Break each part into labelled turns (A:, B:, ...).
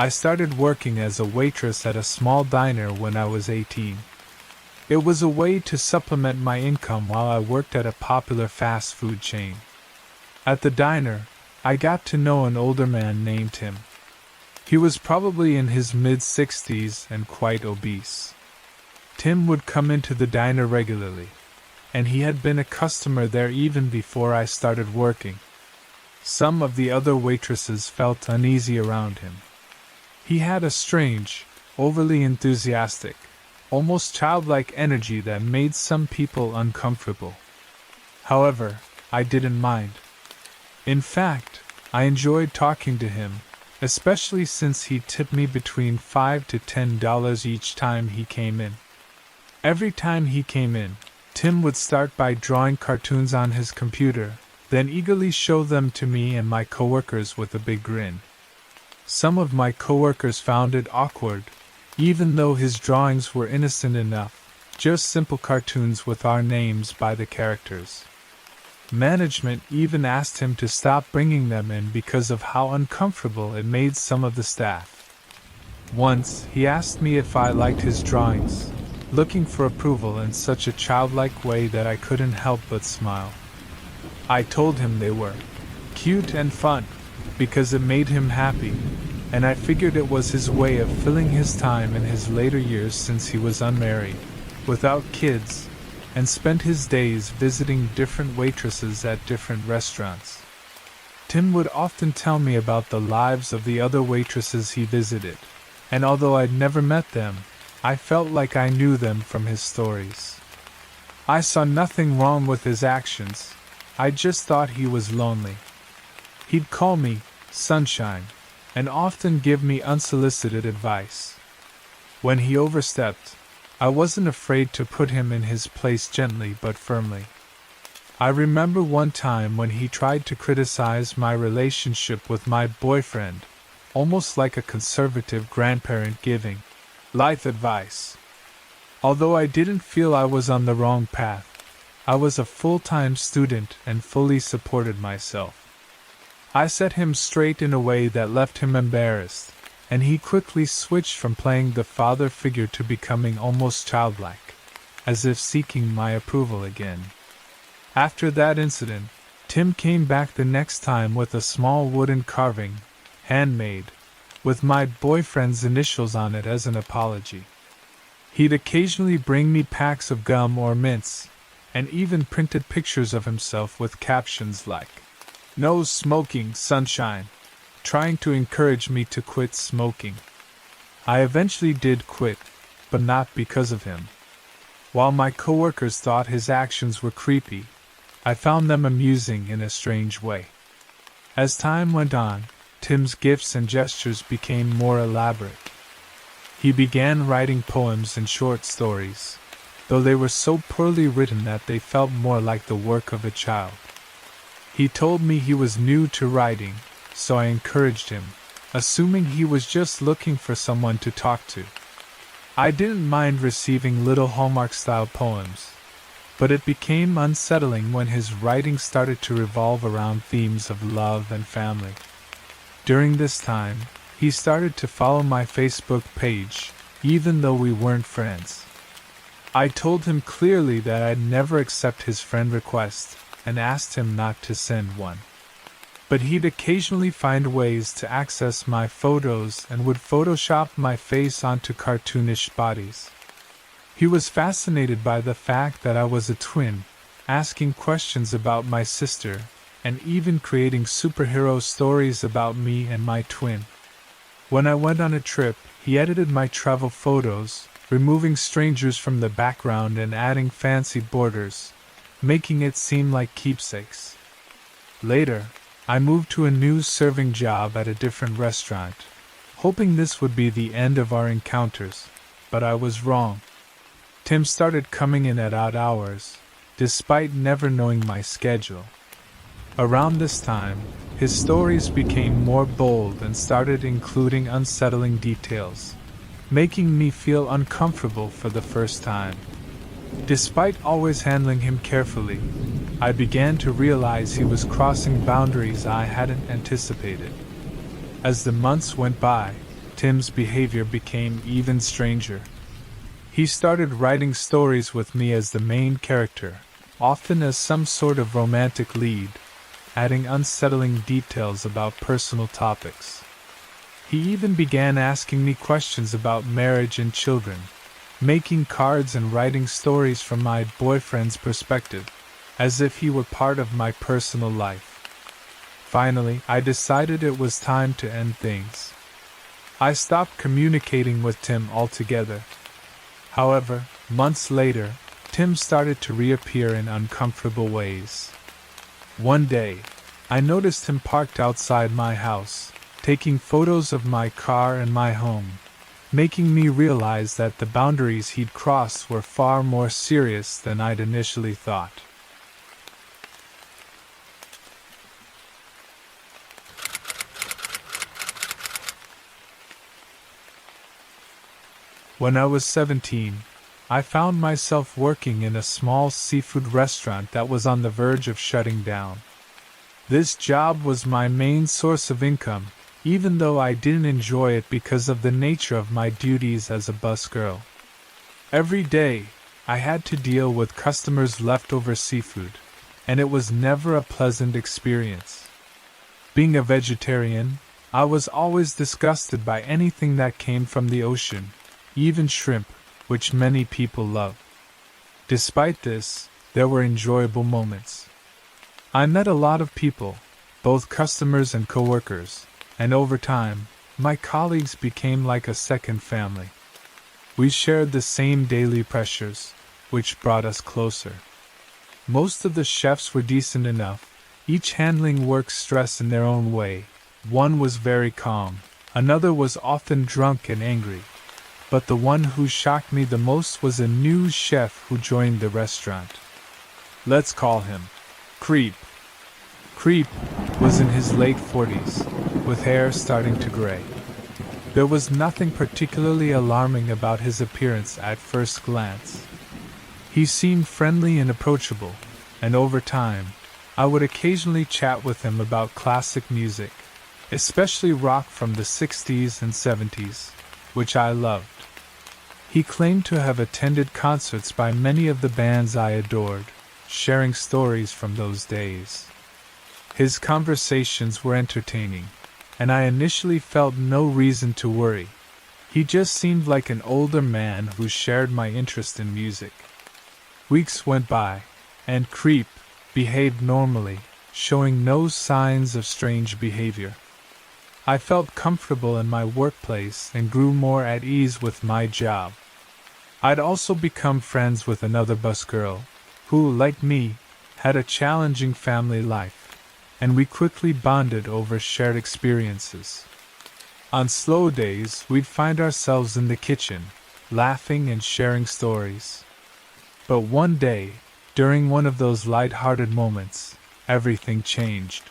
A: I started working as a waitress at a small diner when I was 18. It was a way to supplement my income while I worked at a popular fast food chain. At the diner, I got to know an older man named Tim. He was probably in his mid-60s and quite obese. Tim would come into the diner regularly, and he had been a customer there even before I started working. Some of the other waitresses felt uneasy around him. He had a strange, overly enthusiastic, almost childlike energy that made some people uncomfortable. However, I didn't mind. In fact, I enjoyed talking to him, especially since he tipped me between $5 to $10 each time he came in. Every time he came in, Tim would start by drawing cartoons on his computer, then eagerly show them to me and my coworkers with a big grin. Some of my coworkers found it awkward, even though his drawings were innocent enough, just simple cartoons with our names by the characters. Management even asked him to stop bringing them in because of how uncomfortable it made some of the staff. Once, he asked me if I liked his drawings, looking for approval in such a childlike way that I couldn't help but smile. I told him they were cute and fun, because it made him happy, and I figured it was his way of filling his time in his later years since he was unmarried, without kids, and spent his days visiting different waitresses at different restaurants. Tim would often tell me about the lives of the other waitresses he visited, and although I'd never met them, I felt like I knew them from his stories. I saw nothing wrong with his actions, I just thought he was lonely. He'd call me Sunshine, and often give me unsolicited advice. When he overstepped, I wasn't afraid to put him in his place gently but firmly. I remember one time when he tried to criticize my relationship with my boyfriend, almost like a conservative grandparent giving life advice. Although I didn't feel I was on the wrong path, I was a full-time student and fully supported myself. I set him straight in a way that left him embarrassed, and he quickly switched from playing the father figure to becoming almost childlike, as if seeking my approval again. After that incident, Tim came back the next time with a small wooden carving, handmade, with my boyfriend's initials on it as an apology. He'd occasionally bring me packs of gum or mints, and even printed pictures of himself with captions like, "No smoking, Sunshine," trying to encourage me to quit smoking. I eventually did quit, but not because of him. While my coworkers thought his actions were creepy, I found them amusing in a strange way. As time went on, Tim's gifts and gestures became more elaborate. He began writing poems and short stories, though they were so poorly written that they felt more like the work of a child. He told me he was new to writing, so I encouraged him, assuming he was just looking for someone to talk to. I didn't mind receiving little Hallmark-style poems, but it became unsettling when his writing started to revolve around themes of love and family. During this time, he started to follow my Facebook page, even though we weren't friends. I told him clearly that I'd never accept his friend request, and asked him not to send one. But he'd occasionally find ways to access my photos and would Photoshop my face onto cartoonish bodies. He was fascinated by the fact that I was a twin, asking questions about my sister, and even creating superhero stories about me and my twin. When I went on a trip, he edited my travel photos, removing strangers from the background and adding fancy borders, making it seem like keepsakes. Later, I moved to a new serving job at a different restaurant, hoping this would be the end of our encounters, but I was wrong. Tim started coming in at odd hours, despite never knowing my schedule. Around this time, his stories became more bold and started including unsettling details, making me feel uncomfortable for the first time. Despite always handling him carefully, I began to realize he was crossing boundaries I hadn't anticipated. As the months went by, Tim's behavior became even stranger. He started writing stories with me as the main character, often as some sort of romantic lead, adding unsettling details about personal topics. He even began asking me questions about marriage and children, making cards and writing stories from my boyfriend's perspective, as if he were part of my personal life. Finally, I decided it was time to end things. I stopped communicating with Tim altogether. However, months later, Tim started to reappear in uncomfortable ways. One day, I noticed him parked outside my house, taking photos of my car and my home, making me realize that the boundaries he'd crossed were far more serious than I'd initially thought. When I was 17, I found myself working in a small seafood restaurant that was on the verge of shutting down. This job was my main source of income, even though I didn't enjoy it because of the nature of my duties as a busgirl. Every day, I had to deal with customers' leftover seafood, and it was never a pleasant experience. Being a vegetarian, I was always disgusted by anything that came from the ocean, even shrimp, which many people love. Despite this, there were enjoyable moments. I met a lot of people, both customers and coworkers, and over time, my colleagues became like a second family. We shared the same daily pressures, which brought us closer. Most of the chefs were decent enough, each handling work stress in their own way. One was very calm, another was often drunk and angry. But the one who shocked me the most was a new chef who joined the restaurant. Let's call him Creep. Creep was in his late 40s, with hair starting to gray. There was nothing particularly alarming about his appearance at first glance. He seemed friendly and approachable, and over time, I would occasionally chat with him about classic music, especially rock from the 60s and 70s, which I loved. He claimed to have attended concerts by many of the bands I adored, sharing stories from those days. His conversations were entertaining, and I initially felt no reason to worry. He just seemed like an older man who shared my interest in music. Weeks went by, and Creep behaved normally, showing no signs of strange behavior. I felt comfortable in my workplace and grew more at ease with my job. I'd also become friends with another busgirl, who, like me, had a challenging family life, and we quickly bonded over shared experiences. On slow days, we'd find ourselves in the kitchen, laughing and sharing stories. But one day, during one of those light-hearted moments, everything changed.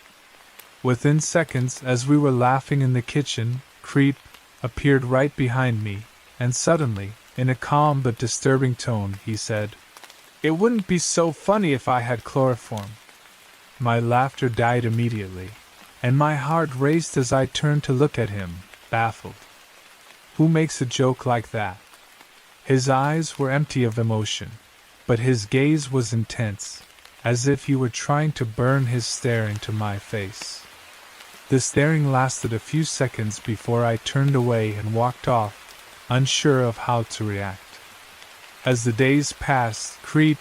A: Within seconds, as we were laughing in the kitchen, Creep appeared right behind me, and suddenly, in a calm but disturbing tone, he said, "It wouldn't be so funny if I had chloroform." My laughter died immediately, and my heart raced as I turned to look at him, baffled. Who makes a joke like that? His eyes were empty of emotion, but his gaze was intense, as if he were trying to burn his stare into my face. The staring lasted a few seconds before I turned away and walked off, unsure of how to react. As the days passed, Creep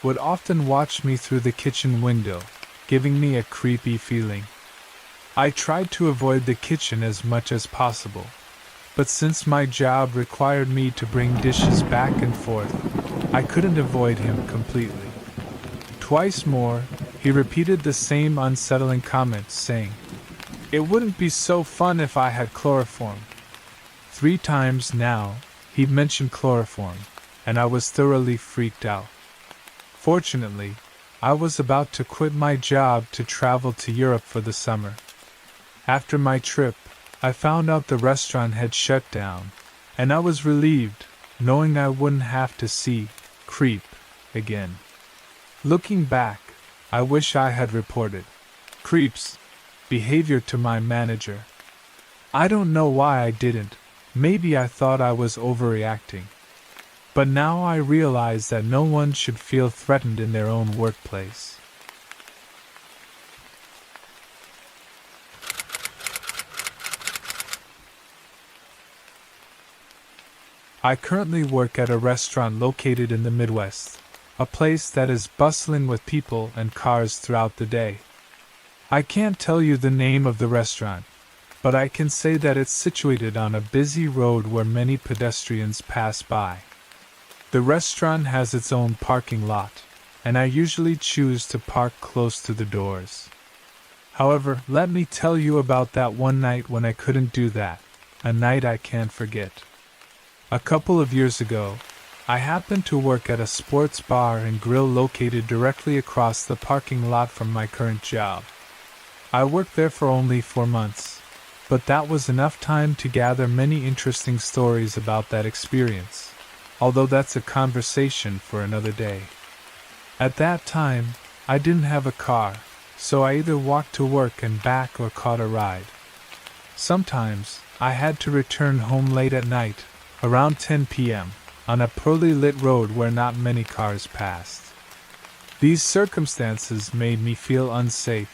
A: would often watch me through the kitchen window, giving me a creepy feeling. I tried to avoid the kitchen as much as possible, but since my job required me to bring dishes back and forth, I couldn't avoid him completely. Twice more, he repeated the same unsettling comment, saying, "It wouldn't be so fun if I had chloroform." 3 times now, he'd mentioned chloroform, and I was thoroughly freaked out. Fortunately, I was about to quit my job to travel to Europe for the summer. After my trip, I found out the restaurant had shut down, and I was relieved, knowing I wouldn't have to see Creep again. Looking back, I wish I had reported Creep's behavior to my manager. I don't know why I didn't, Maybe I thought I was overreacting. But now I realize that no one should feel threatened in their own workplace. I currently work at a restaurant located in the Midwest, a place that is bustling with people and cars throughout the day. I can't tell you the name of the restaurant, but I can say that it's situated on a busy road where many pedestrians pass by. The restaurant has its own parking lot, and I usually choose to park close to the doors. However, let me tell you about that one night when I couldn't do that, a night I can't forget. A couple of years ago, I happened to work at a sports bar and grill located directly across the parking lot from my current job. I worked there for only 4 months, but that was enough time to gather many interesting stories about that experience, although that's a conversation for another day. At that time, I didn't have a car, so I either walked to work and back or caught a ride. Sometimes, I had to return home late at night, around 10 p.m., on a poorly lit road where not many cars passed. These circumstances made me feel unsafe,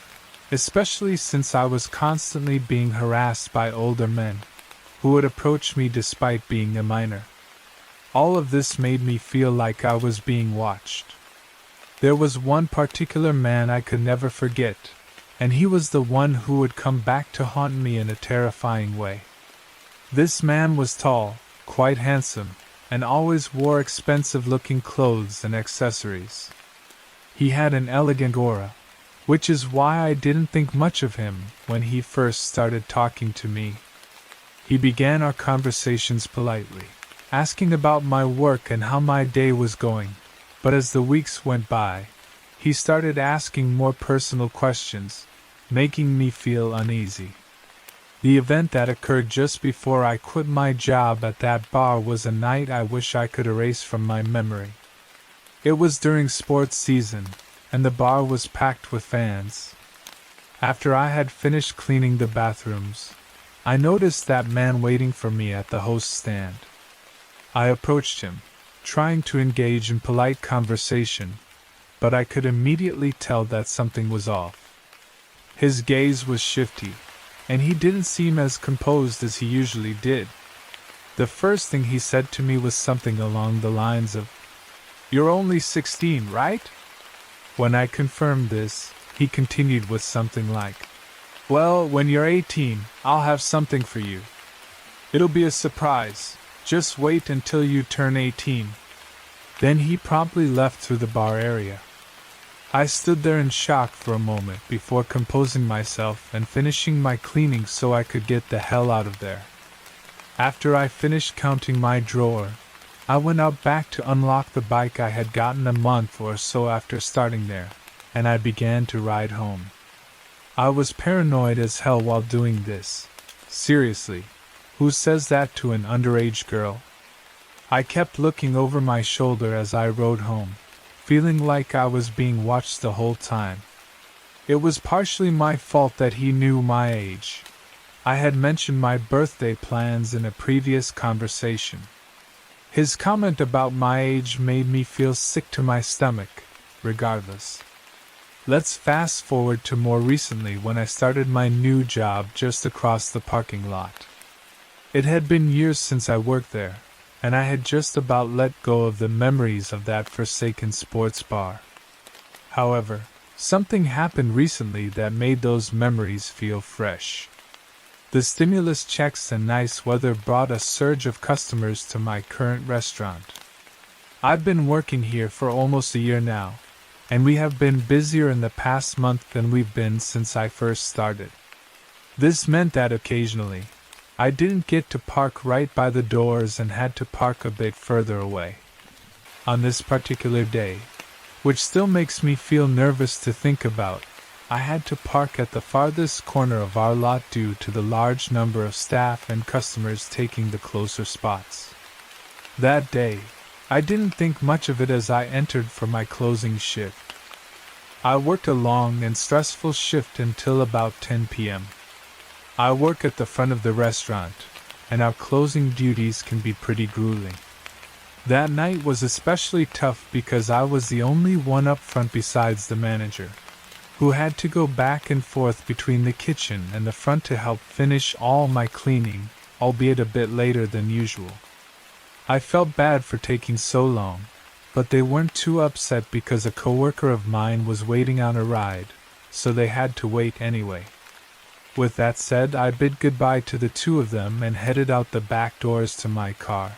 A: especially since I was constantly being harassed by older men, who would approach me despite being a minor. All of this made me feel like I was being watched. There was one particular man I could never forget, and he was the one who would come back to haunt me in a terrifying way. This man was tall, quite handsome, and always wore expensive-looking clothes and accessories. He had an elegant aura, which is why I didn't think much of him when he first started talking to me. He began our conversations politely, asking about my work and how my day was going, but as the weeks went by, he started asking more personal questions, making me feel uneasy. The event that occurred just before I quit my job at that bar was a night I wish I could erase from my memory. It was during sports season, and the bar was packed with fans. After I had finished cleaning the bathrooms, I noticed that man waiting for me at the host stand. I approached him, trying to engage in polite conversation, but I could immediately tell that something was off. His gaze was shifty, and he didn't seem as composed as he usually did. The first thing he said to me was something along the lines of, "You're only 16, right?" When I confirmed this, he continued with something like, "Well, when you're 18, I'll have something for you. It'll be a surprise. Just wait until you turn 18. Then he promptly left through the bar area. I stood there in shock for a moment before composing myself and finishing my cleaning so I could get the hell out of there. After I finished counting my drawer, I went out back to unlock the bike I had gotten a month or so after starting there, and I began to ride home. I was paranoid as hell while doing this. Seriously, who says that to an underage girl? I kept looking over my shoulder as I rode home, feeling like I was being watched the whole time. It was partially my fault that he knew my age. I had mentioned my birthday plans in a previous conversation. His comment about my age made me feel sick to my stomach, regardless. Let's fast forward to more recently when I started my new job just across the parking lot. It had been years since I worked there, and I had just about let go of the memories of that forsaken sports bar. However, something happened recently that made those memories feel fresh. The stimulus checks and nice weather brought a surge of customers to my current restaurant. I've been working here for almost a year now, and we have been busier in the past month than we've been since I first started. This meant that occasionally, I didn't get to park right by the doors and had to park a bit further away. On this particular day, which still makes me feel nervous to think about, I had to park at the farthest corner of our lot due to the large number of staff and customers taking the closer spots. That day, I didn't think much of it as I entered for my closing shift. I worked a long and stressful shift until about 10 p.m. I work at the front of the restaurant, and our closing duties can be pretty grueling. That night was especially tough because I was the only one up front besides the manager, who had to go back and forth between the kitchen and the front to help finish all my cleaning, albeit a bit later than usual. I felt bad for taking so long, but they weren't too upset because a coworker of mine was waiting on a ride, so they had to wait anyway. With that said, I bid goodbye to the two of them and headed out the back doors to my car.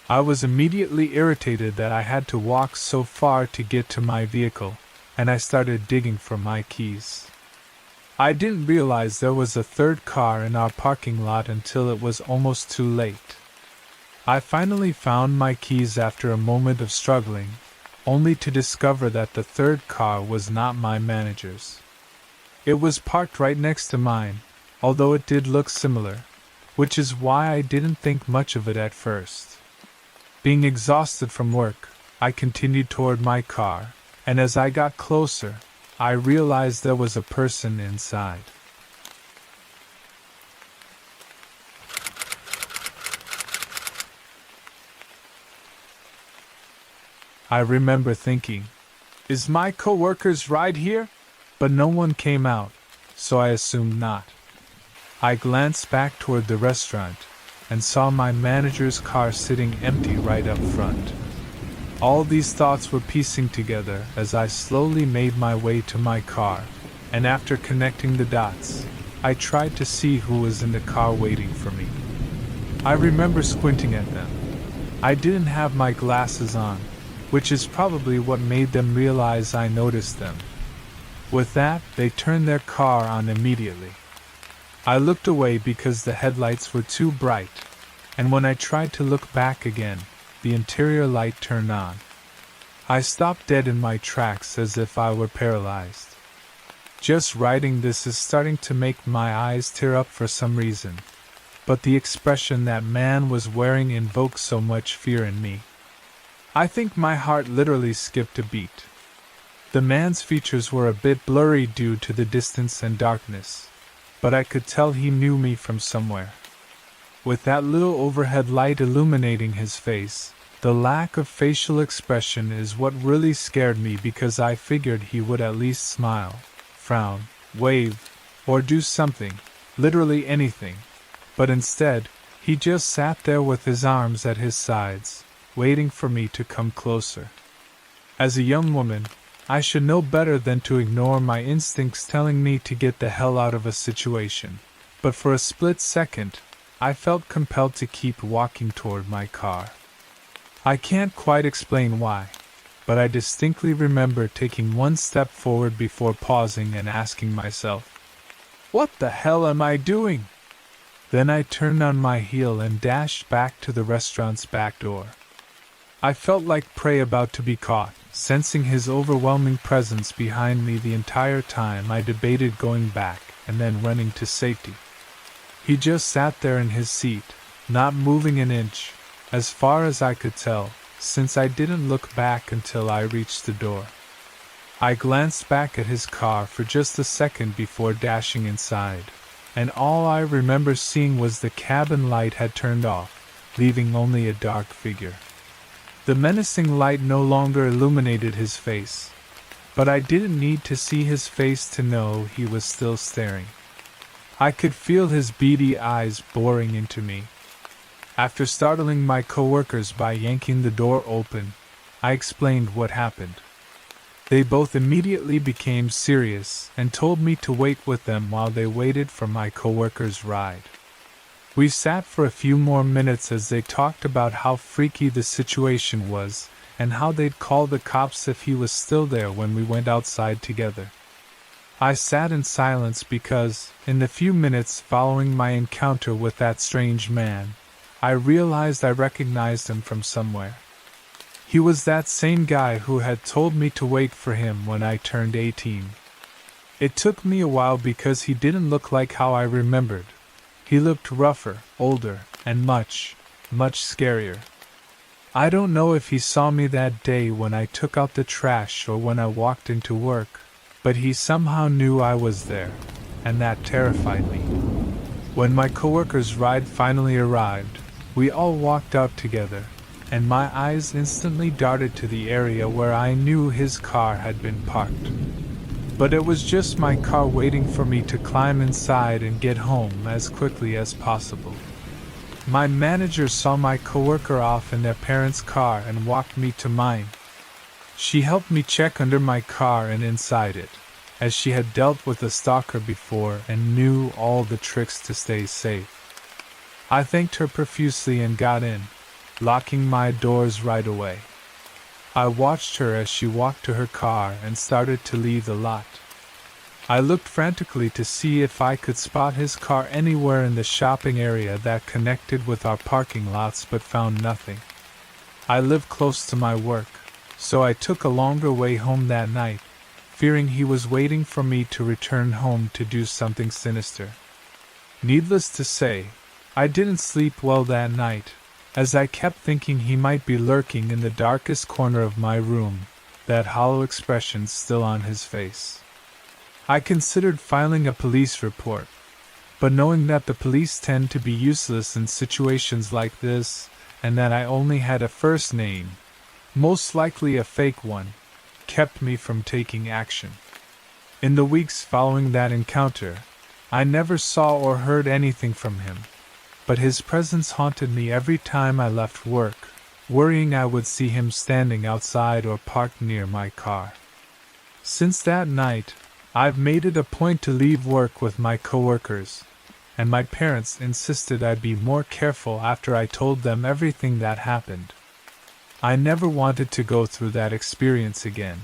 A: I was immediately irritated that I had to walk so far to get to my vehicle, and I started digging for my keys. I didn't realize there was a third car in our parking lot until it was almost too late. I finally found my keys after a moment of struggling, only to discover that the third car was not my manager's. It was parked right next to mine, although it did look similar, which is why I didn't think much of it at first. Being exhausted from work, I continued toward my car, and as I got closer, I realized there was a person inside. I remember thinking, "Is my coworker's ride here?" But no one came out, so I assumed not. I glanced back toward the restaurant and saw my manager's car sitting empty right up front. All these thoughts were piecing together as I slowly made my way to my car, and after connecting the dots, I tried to see who was in the car waiting for me. I remember squinting at them. I didn't have my glasses on, which is probably what made them realize I noticed them. With that, they turned their car on immediately. I looked away because the headlights were too bright, and when I tried to look back again, the interior light turned on. I stopped dead in my tracks as if I were paralyzed. Just writing this is starting to make my eyes tear up for some reason, but the expression that man was wearing invoked so much fear in me. I think my heart literally skipped a beat. The man's features were a bit blurry due to the distance and darkness, but I could tell he knew me from somewhere. With that little overhead light illuminating his face, the lack of facial expression is what really scared me because I figured he would at least smile, frown, wave, or do something, literally anything, but instead, he just sat there with his arms at his sides, waiting for me to come closer. As a young woman, I should know better than to ignore my instincts telling me to get the hell out of a situation, but for a split second, I felt compelled to keep walking toward my car. I can't quite explain why, but I distinctly remember taking one step forward before pausing and asking myself, "What the hell am I doing?" Then I turned on my heel and dashed back to the restaurant's back door. I felt like prey about to be caught, sensing his overwhelming presence behind me the entire time I debated going back and then running to safety. He just sat there in his seat, not moving an inch, as far as I could tell, since I didn't look back until I reached the door. I glanced back at his car for just a second before dashing inside, and all I remember seeing was the cabin light had turned off, leaving only a dark figure. The menacing light no longer illuminated his face, but I didn't need to see his face to know he was still staring. I could feel his beady eyes boring into me. After startling my coworkers by yanking the door open, I explained what happened. They both immediately became serious and told me to wait with them while they waited for my coworker's ride. We sat for a few more minutes as they talked about how freaky the situation was and how they'd call the cops if he was still there when we went outside together. I sat in silence because, in the few minutes following my encounter with that strange man, I realized I recognized him from somewhere. He was that same guy who had told me to wait for him when I turned 18. It took me a while because he didn't look like how I remembered. He looked rougher, older, and much, much scarier. I don't know if he saw me that day when I took out the trash or when I walked into work, but he somehow knew I was there, and that terrified me. When my coworker's ride finally arrived, we all walked out together, and my eyes instantly darted to the area where I knew his car had been parked. But it was just my car waiting for me to climb inside and get home as quickly as possible. My manager saw my coworker off in their parents' car and walked me to mine. She helped me check under my car and inside it, as she had dealt with a stalker before and knew all the tricks to stay safe. I thanked her profusely and got in, locking my doors right away. I watched her as she walked to her car and started to leave the lot. I looked frantically to see if I could spot his car anywhere in the shopping area that connected with our parking lots, but found nothing. I live close to my work, so I took a longer way home that night, fearing he was waiting for me to return home to do something sinister. Needless to say, I didn't sleep well that night, as I kept thinking he might be lurking in the darkest corner of my room, that hollow expression still on his face. I considered filing a police report, but knowing that the police tend to be useless in situations like this, and that I only had a first name, most likely a fake one, kept me from taking action. In the weeks following that encounter, I never saw or heard anything from him, but his presence haunted me every time I left work, worrying I would see him standing outside or parked near my car. Since that night, I've made it a point to leave work with my coworkers, and my parents insisted I be more careful after I told them everything that happened. I never wanted to go through that experience again.